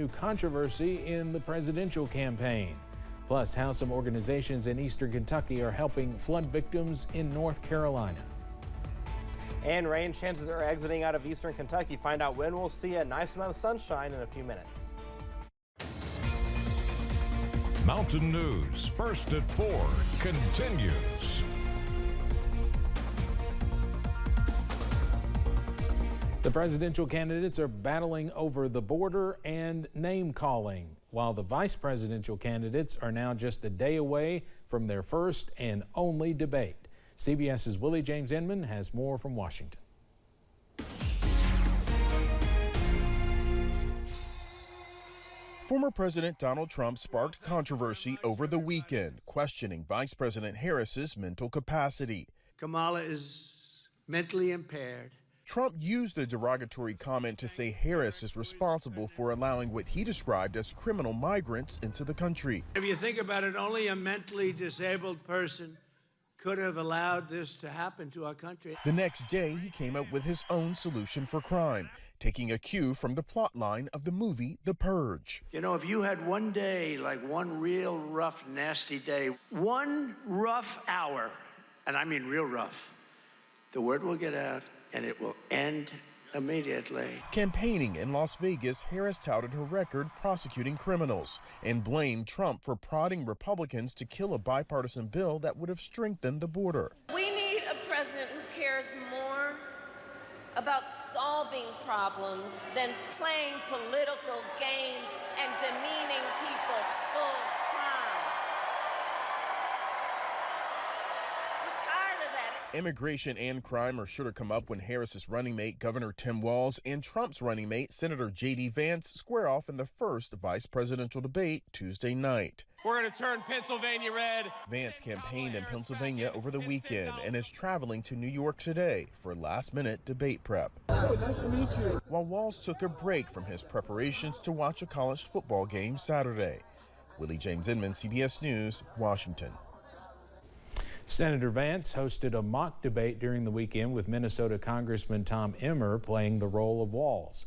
New controversy in the presidential campaign. Plus, how some organizations in eastern Kentucky are helping flood victims in North Carolina. And rain chances are exiting out of eastern Kentucky. Find out when we'll see a nice amount of sunshine in a few minutes. Mountain News, first at 4, continues. The presidential candidates are battling over the border and name calling, while the vice presidential candidates are now just a day away from their first and only debate. CBS's Willie James Inman has more from Washington. Former President Donald Trump sparked controversy over the weekend, questioning Vice President Harris's mental capacity. Kamala is mentally impaired. Trump used the derogatory comment to say Harris is responsible for allowing what he described as criminal migrants into the country. If you think about it, only a mentally disabled person could have allowed this to happen to our country. The next day, he came up with his own solution for crime, taking a cue from the plotline of the movie The Purge. You know, if you had one day, like one real rough, nasty day, one rough hour, and I mean real rough, the word will get out and it will end immediately. Campaigning in Las Vegas, Harris touted her record prosecuting criminals and blamed Trump for prodding Republicans to kill a bipartisan bill that would have strengthened the border. We need a president who cares more about solving problems than playing political games and demeaning people full time. We're tired of that. Immigration and crime are sure to come up when Harris's running mate, Governor Tim Walz, and Trump's running mate, Senator J.D. Vance, square off in the first vice presidential debate Tuesday night. We're going to turn Pennsylvania red. Vance campaigned in Pennsylvania over the weekend and is traveling to New York today for last-minute debate prep. Hey, nice to meet you. While Walz took a break from his preparations to watch a college football game Saturday. Willie James Inman, CBS News, Washington. Senator Vance hosted a mock debate during the weekend with Minnesota Congressman Tom Emmer playing the role of Walz.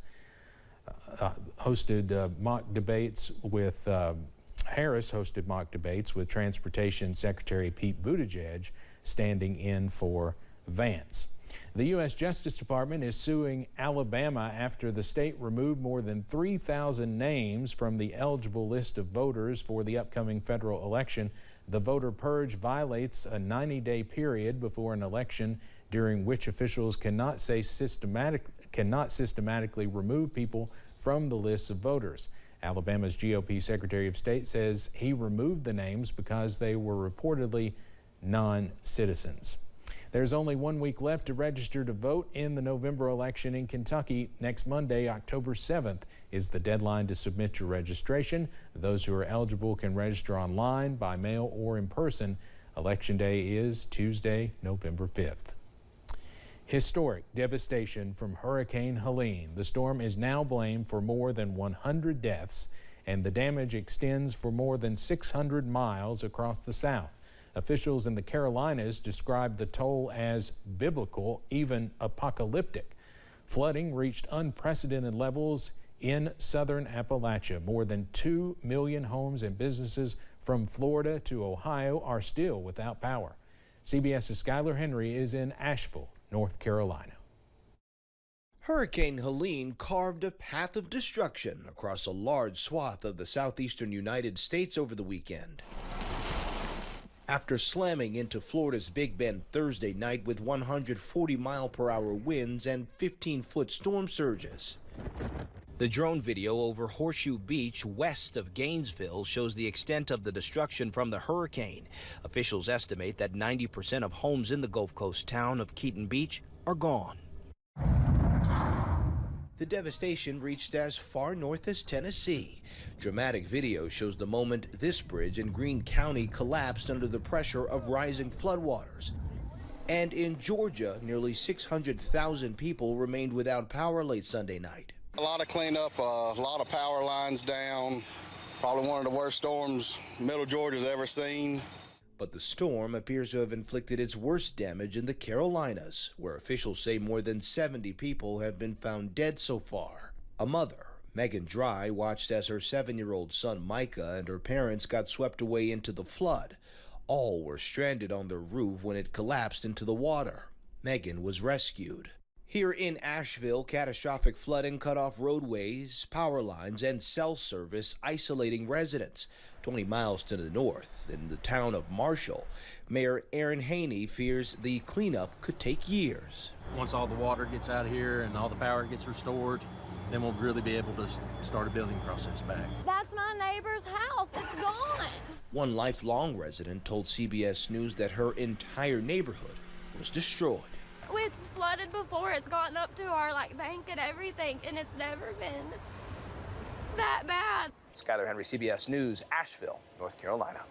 Harris hosted mock debates with Transportation Secretary Pete Buttigieg standing in for Vance. The U.S. Justice Department is suing Alabama after the state removed more than 3,000 names from the eligible list of voters for the upcoming federal election. The voter purge violates a 90-day period before an election during which officials cannot systematically remove people from the lists of voters. Alabama's GOP Secretary of State says he removed the names because they were reportedly non-citizens. There's only 1 week left to register to vote in the November election in Kentucky. Next Monday, October 7th, is the deadline to submit your registration. Those who are eligible can register online, by mail, or in person. Election Day is Tuesday, November 5th. Historic devastation from Hurricane Helene. The storm is now blamed for more than 100 deaths, and the damage extends for more than 600 miles across the South. Officials in the Carolinas described the toll as biblical, even apocalyptic. Flooding reached unprecedented levels in southern Appalachia. More than 2 million homes and businesses from Florida to Ohio are still without power. CBS's Skylar Henry is in Asheville, North Carolina. Hurricane Helene carved a path of destruction across a large swath of the southeastern United States over the weekend. After slamming into Florida's Big Bend Thursday night with 140-mile-per-hour winds and 15-foot storm surges. The drone video over Horseshoe Beach west of Gainesville shows the extent of the destruction from the hurricane. Officials estimate that 90% of homes in the Gulf Coast town of Keaton Beach are gone. The devastation reached as far north as Tennessee. Dramatic video shows the moment this bridge in Greene County collapsed under the pressure of rising floodwaters. And in Georgia, nearly 600,000 people remained without power late Sunday night. A lot of cleanup, a lot of power lines down. Probably one of the worst storms Middle Georgia's ever seen. But the storm appears to have inflicted its worst damage in the Carolinas, where officials say more than 70 people have been found dead so far. A mother, Megan Dry watched as her 7-year-old son Micah and her parents got swept away into the flood. All were stranded on their roof when it collapsed into the water. Megan was rescued. Here in Asheville, catastrophic flooding cut off roadways, power lines, and cell service, isolating residents. 20 miles to the north, in the town of Marshall, Mayor Helene fears the cleanup could take years. Once all the water gets out of here and all the power gets restored, then we'll really be able to start a building process back. That's my neighbor's house. It's gone. One lifelong resident told CBS News that her entire neighborhood was destroyed. It's flooded before. It's gotten up to our bank and everything, and it's never been that bad. Skyler Henry, CBS News, Asheville, North Carolina.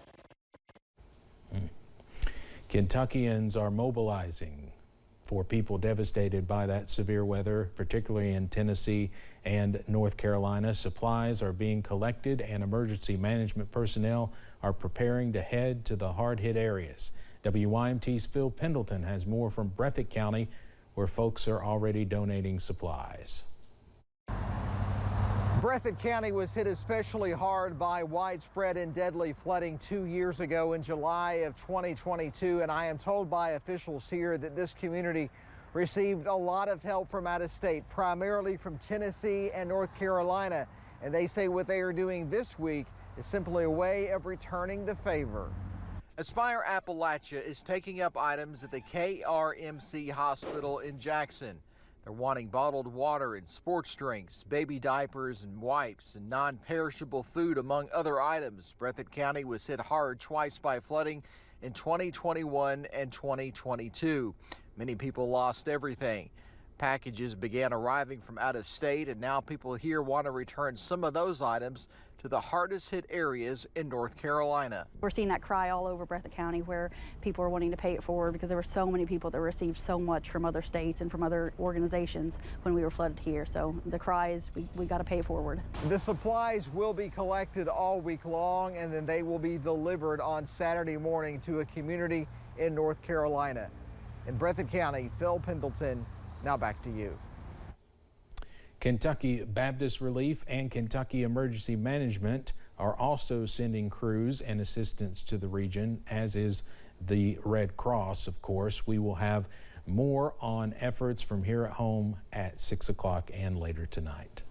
Kentuckians are mobilizing for people devastated by that severe weather, particularly in Tennessee and North Carolina. Supplies are being collected and emergency management personnel are preparing to head to the hard-hit areas. WYMT's Phil Pendleton has more from Breathitt County, where folks are already donating supplies. Breathitt County was hit especially hard by widespread and deadly flooding 2 years ago in July of 2022, and I am told by officials here that this community received a lot of help from out of state, primarily from Tennessee and North Carolina, and they say what they are doing this week is simply a way of returning the favor. Aspire Appalachia is taking up items at the KRMC Hospital in Jackson. They're wanting bottled water and sports drinks, baby diapers and wipes, and non-perishable food, among other items. Breathitt County was hit hard twice by flooding in 2021 and 2022. Many people lost everything. Packages began arriving from out of state, and now people here want to return some of those items to the hardest hit areas in North Carolina. We're seeing that cry all over Breathitt County, where people are wanting to pay it forward because there were so many people that received so much from other states and from other organizations when we were flooded here. So the cry is we got to pay it forward. The supplies will be collected all week long, and then they will be delivered on Saturday morning to a community in North Carolina. In Breathitt County, Phil Pendleton, now back to you. Kentucky Baptist Relief and Kentucky Emergency Management are also sending crews and assistance to the region, as is the Red Cross, of course. We will have more on efforts from here at home at 6 o'clock and later tonight.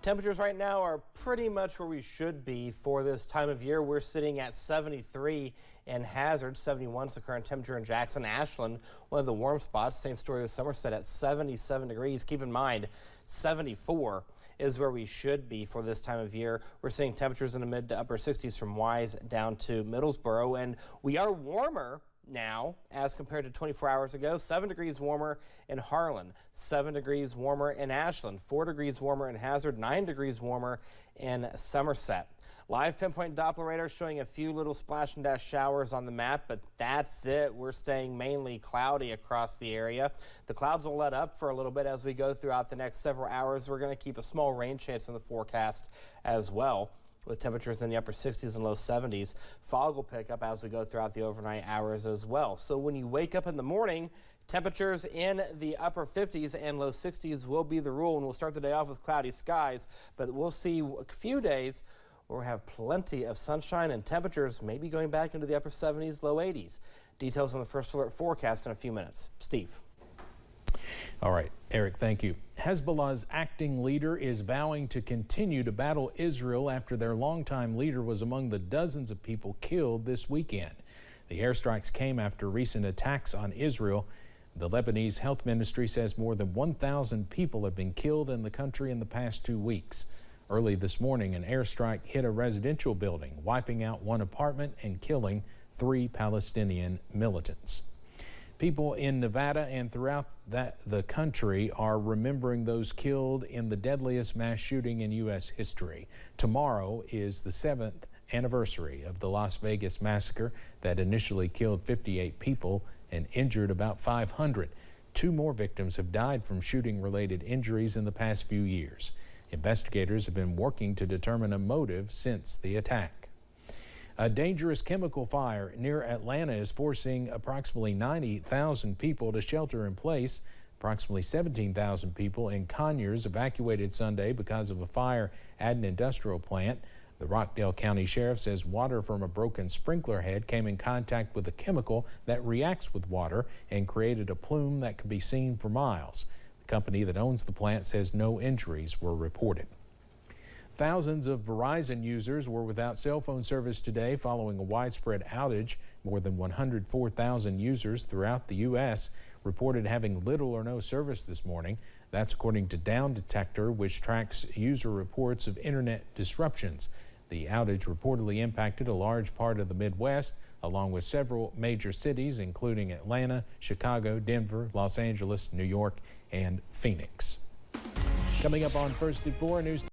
Temperatures right now are pretty much where we should be for this time of year. We're sitting at 73 in Hazard, 71 is the current temperature in Jackson. Ashland, one of the warm spots. Same story with Somerset at 77 degrees. Keep in mind, 74 is where we should be for this time of year. We're seeing temperatures in the mid to upper 60s from Wise down to Middlesboro, and we are warmer now as compared to 24 hours ago. 7 degrees warmer in Harlan, 7 degrees warmer in Ashland, 4 degrees warmer in Hazard, 9 degrees warmer in Somerset. Live pinpoint Doppler radar showing a few little splash and dash showers on the map, but that's it. We're staying mainly cloudy across the area. The clouds will let up for a little bit as we go throughout the next several hours. We're going to keep a small rain chance in the forecast as well, with temperatures in the upper 60s and low 70s. Fog will pick up as we go throughout the overnight hours as well. So when you wake up in the morning, temperatures in the upper 50s and low 60s will be the rule, and we'll start the day off with cloudy skies, but we'll see a few days where we have plenty of sunshine and temperatures maybe going back into the upper 70s, low 80s. Details on the First Alert forecast in a few minutes. Steve. All right, Eric, thank you. Hezbollah's acting leader is vowing to continue to battle Israel after their longtime leader was among the dozens of people killed this weekend. The airstrikes came after recent attacks on Israel. The Lebanese health ministry says more than 1,000 people have been killed in the country in the past 2 weeks. Early this morning, an airstrike hit a residential building, wiping out one apartment and killing 3 Palestinian militants. People in Nevada and throughout the country are remembering those killed in the deadliest mass shooting in U.S. history. Tomorrow is the 7th anniversary of the Las Vegas massacre that initially killed 58 people and injured about 500. 2 more victims have died from shooting-related injuries in the past few years. Investigators have been working to determine a motive since the attack. A dangerous chemical fire near Atlanta is forcing approximately 90,000 people to shelter in place. Approximately 17,000 people in Conyers evacuated Sunday because of a fire at an industrial plant. The Rockdale County Sheriff says water from a broken sprinkler head came in contact with a chemical that reacts with water and created a plume that could be seen for miles. The company that owns the plant says no injuries were reported. Thousands of Verizon users were without cell phone service today following a widespread outage. More than 104,000 users throughout the U.S. reported having little or no service this morning. That's according to Down Detector, which tracks user reports of internet disruptions. The outage reportedly impacted a large part of the Midwest, along with several major cities, including Atlanta, Chicago, Denver, Los Angeles, New York, and Phoenix. Coming up on First at 4 News.